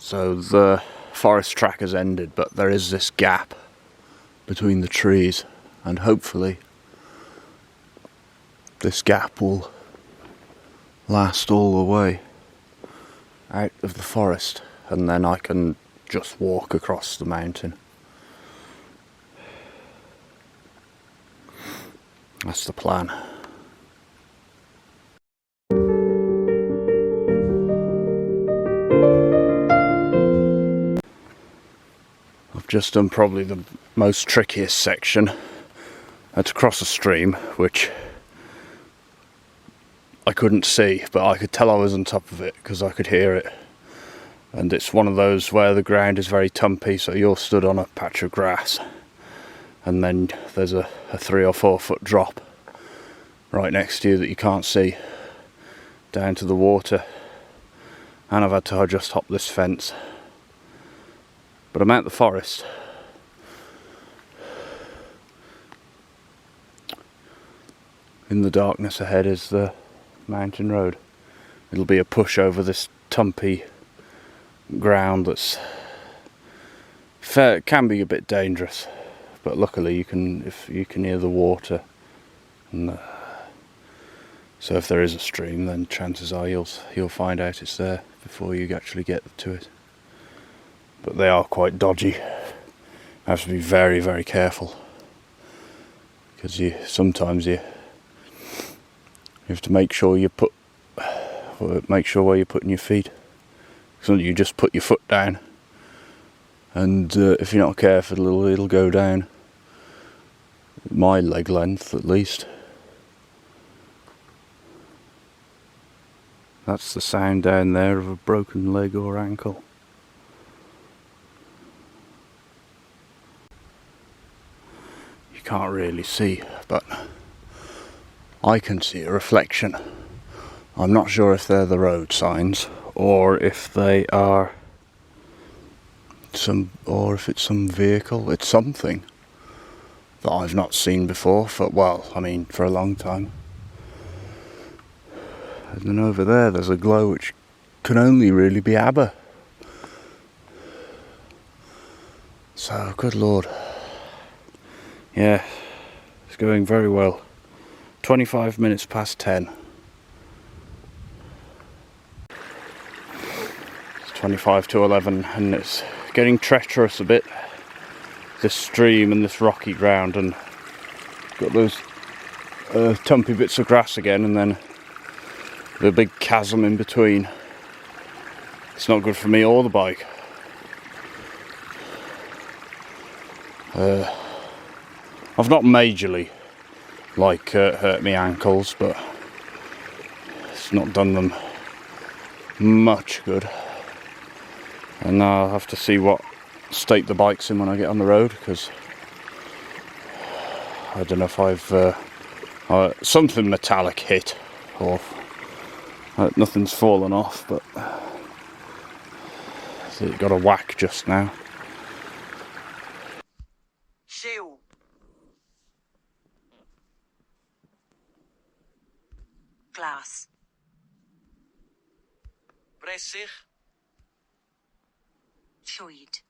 So the forest track has ended, but there is this gap between the trees, and hopefully this gap will last all the way out of the forest, and then I can just walk across the mountain. That's the plan. I've just done probably the most trickiest section. I had to cross a stream, which I couldn't see, but I could tell I was on top of it because I could hear it. And it's one of those where the ground is very tumpy, so you're stood on a patch of grass, and then there's a 3 or 4 foot drop right next to you that you can't see down to the water. And I've had to just hop this fence. But I'm out the forest. In the darkness ahead is the mountain road. It'll be a push over this tumpy ground that's can be a bit dangerous, but luckily if you can hear the water, and so if there is a stream, then chances are you'll find out it's there before you actually get to it. But they are quite dodgy. You have to be very, very careful, because sometimes you have to make sure where you're putting your feet. So you just put your foot down, and if you're not careful, it'll go down my leg length at least. That's the sound down there of a broken leg or ankle. You can't really see, but I can see a reflection. I'm not sure if they're the road signs, or if they are if it's some vehicle. It's something that I've not seen before for a long time. And then over there's a glow which can only really be Aber. So, good lord. Yeah, it's going very well. 25 minutes past 10. It's 25 to 11, and it's getting treacherous a bit. This stream and this rocky ground, and got those tumpy bits of grass again, and then the big chasm in between. It's not good for me or the bike. I've not majorly hurt my ankles, but it's not done them much good. And now I'll have to see what state the bike's in when I get on the road, because I don't know if I've something metallic hit, or nothing's fallen off, but it got a whack just now. Shield. Glass. Pressig. Fluid.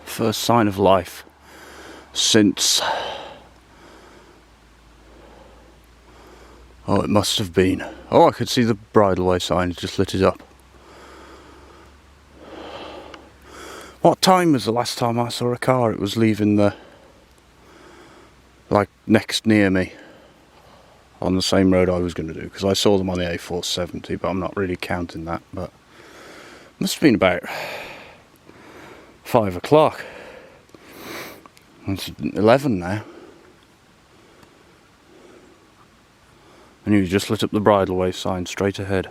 First sign of life since... Oh, it must have been... Oh, I could see the bridleway sign, it just lit it up. What time was the last time I saw a car? It was leaving next near me, on the same road I was going to do, because I saw them on the A470, but I'm not really counting that. But it must have been about 5 o'clock. It's 11 now. And you just lit up the bridleway sign straight ahead.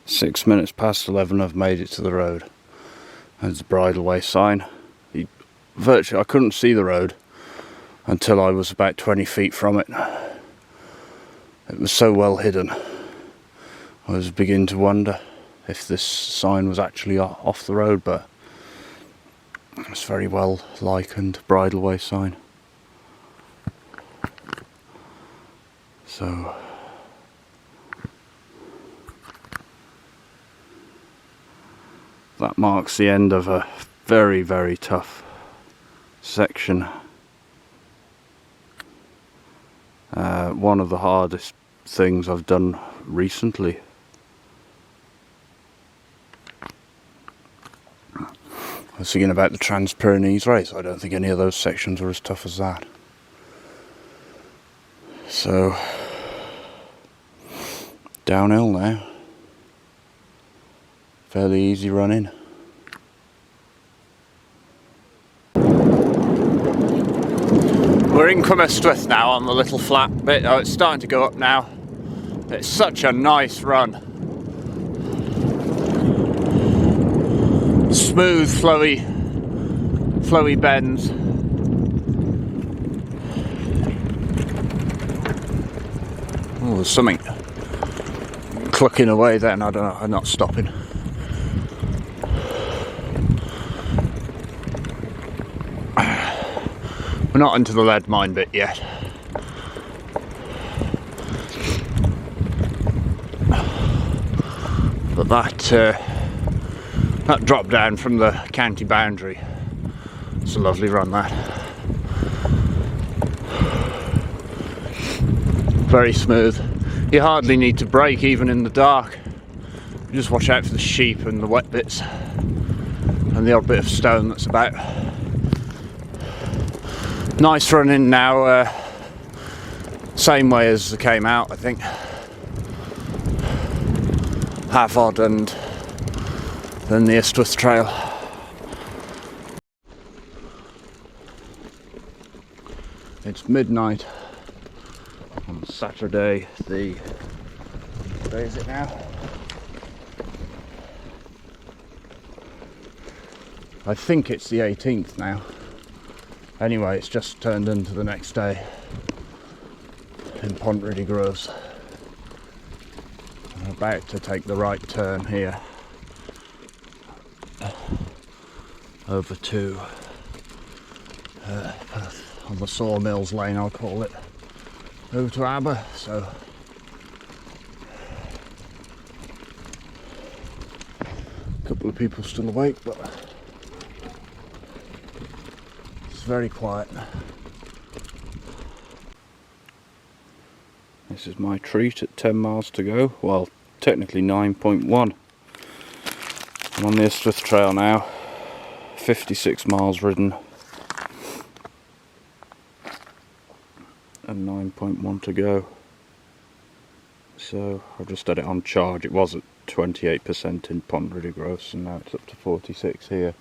Six minutes past 11, I've made it to the road. There's the bridleway sign. Virtually, I couldn't see the road until I was about 20 feet from it. It was so well hidden. I was beginning to wonder if this sign was actually off the road, but It's very well likened bridleway sign. So that marks the end of a very, very tough section. One of the hardest things I've done recently. I was thinking about the Trans-Pyrenees race. I don't think any of those sections were as tough as that. So, downhill now. Fairly easy running. We're in Cwmystwyth now on the little flat bit. Oh, it's starting to go up now. It's such a nice run. Smooth, flowy bends. Oh, there's something clucking away then. I don't know. I'm not stopping. We're not into the lead mine bit yet. But that drop down from the county boundary, it's a lovely run, that. Very smooth. You hardly need to brake even in the dark. You just watch out for the sheep and the wet bits and the odd bit of stone that's about. Nice running now, same way as they came out, I think. Half odd and then the Ystwyth Trail. It's midnight on Saturday, what day is it now? I think it's the 18th now. Anyway, it's just turned into the next day in Pontrhydy Groves. I'm about to take the right turn here over to on the Sawmills Lane, I'll call it, over to Aber. So a couple of people still awake, but very quiet. This is my treat at 10 miles to go. Well, technically 9.1. I'm on the Ystwyth Trail now. 56 miles ridden. And 9.1 to go. So I've just had it on charge. It was at 28% in Pontrhydy Groves and now it's up to 46 here.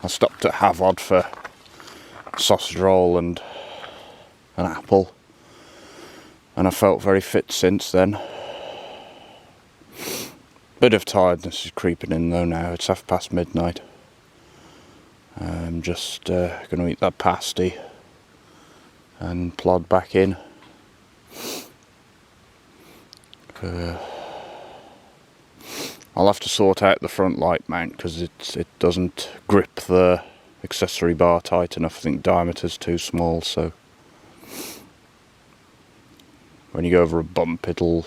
I stopped at Havod for sausage roll and an apple, and I felt very fit since then. Bit of tiredness is creeping in though now. It's midnight. I'm just going to eat that pasty and plod back in. I'll have to sort out the front light mount because it doesn't grip the accessory bar tight enough. I think diameter's too small, so when you go over a bump it'll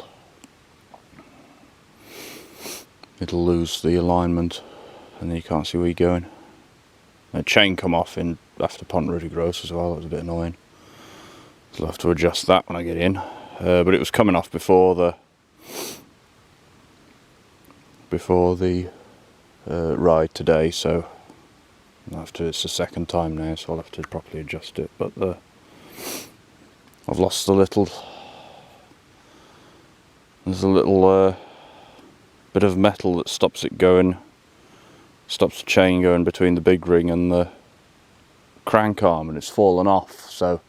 lose the alignment and then you can't see where you're going. The chain come off in after Pontrhydy Groves as well. That was a bit annoying, so I'll have to adjust that when I get in, but it was coming off before the ride today, so it's the second time now, so I'll have to properly adjust it. But I've lost there's a little bit of metal that stops it going, stops the chain going between the big ring and the crank arm, and it's fallen off, so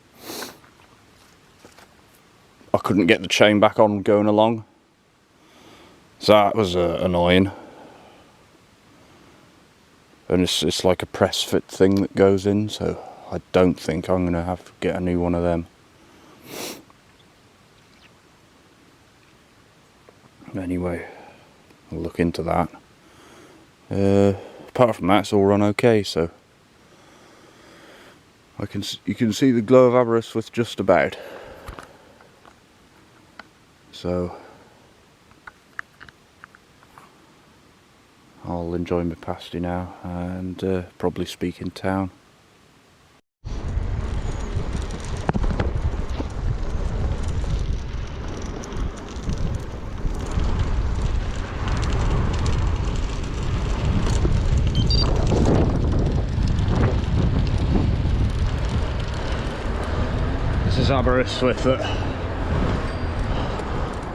I couldn't get the chain back on going along. So that was annoying. And it's like a press fit thing that goes in, so I don't think I'm going to have to get a new one of them. Anyway, I'll look into that. Apart from that, it's all run okay, so you can see the glow of Aberystwyth just about. So I'll enjoy my pasty now and probably speak in town. This is Aberystwyth at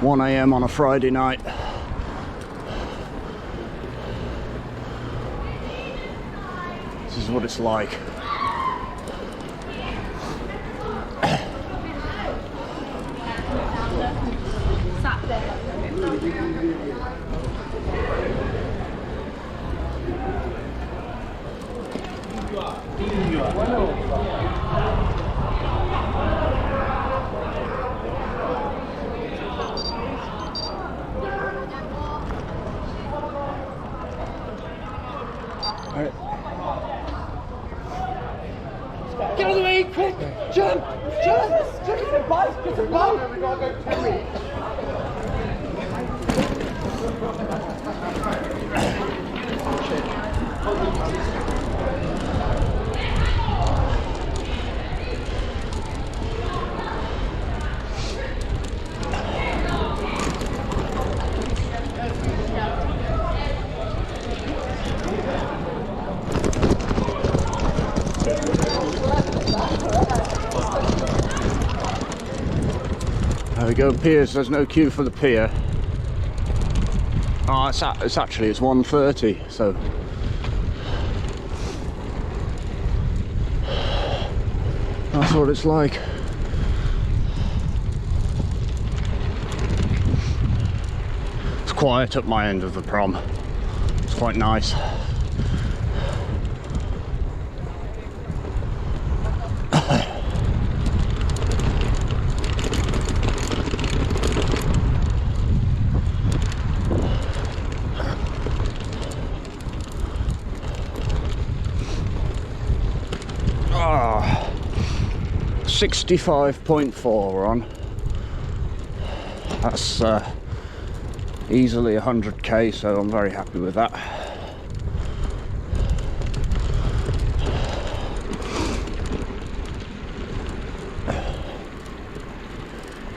1 AM on a Friday night. This is what it's like. Get out of the way, quick! Jump! Jump! Jump! Get a bike! Get a bike! We gotta go 10 minutes. There we go, piers. There's no queue for the pier. Oh, it's 1:30, so that's what it's like. It's quiet at my end of the prom. It's quite nice. Oh, 65.4 we're on. That's easily 100k, so I'm very happy with that.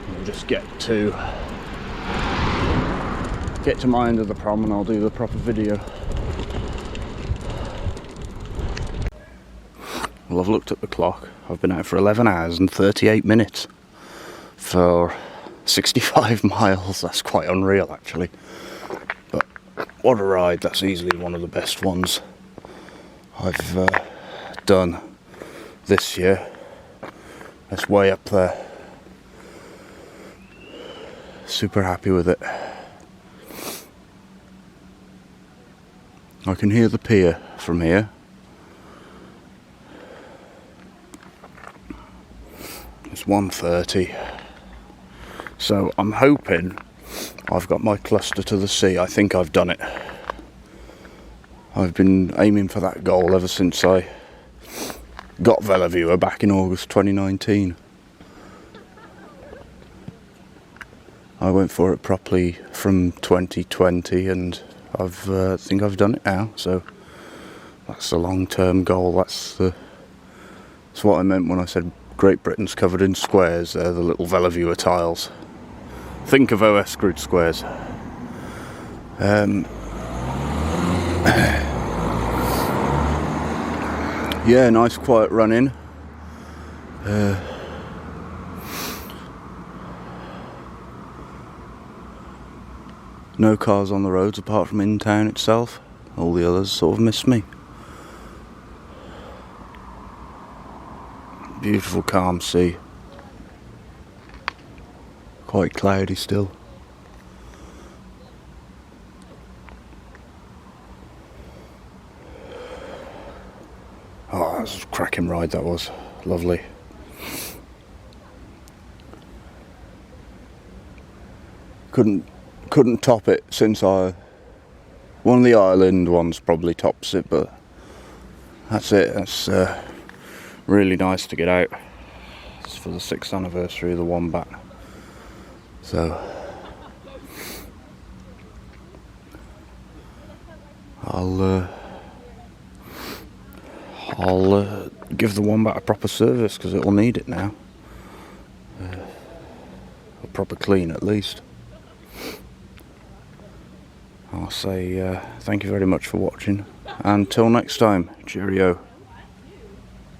We'll just get to my end of the prom and I'll do the proper video. Well, I've looked at the clock. I've been out for 11 hours and 38 minutes for 65 miles. That's quite unreal, actually. But what a ride. That's easily one of the best ones I've done this year. That's way up there. Super happy with it. I can hear the pier from here. It's 1:30, so I'm hoping I've got my cluster to the sea. I think I've done it. I've been aiming for that goal ever since I got Veloviewer back in August 2019. I went for it properly from 2020 and I think I've done it now, so that's the long-term goal. That's what I meant when I said Great Britain's covered in squares. They're the little Veloviewer tiles. Think of OS screwed squares. Yeah, nice quiet run in. No cars on the roads apart from in town itself. All the others sort of miss me. Beautiful calm sea. Quite cloudy still. Oh, that was a cracking ride, that was. Lovely. Couldn't top it since one of the island ones probably tops it, but that's it. That's really nice to get out. It's for the 6th anniversary of the Wombat. So I'll give the Wombat a proper service, because it will need it now. A proper clean at least. I'll say thank you very much for watching. Until next time, cheerio.